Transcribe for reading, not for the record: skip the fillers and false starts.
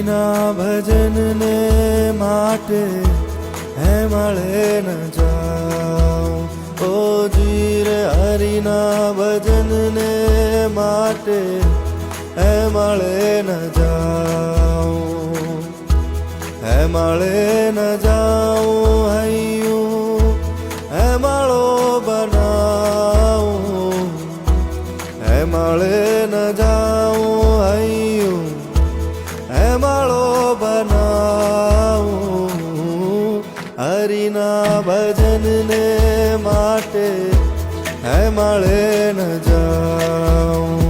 હરિના ભજનને માટે હે મળે ન જાઉં ઓ જીર હરિના ભજનને માટે હે મળે ન જાઉં હે મળે ન જાઉં હૈયું હે માળો બનાવું હે મળે ન જાઉં હૈયું હે માળો બનાવું હરિના ભજનને માટે હે મળે ન જાઉં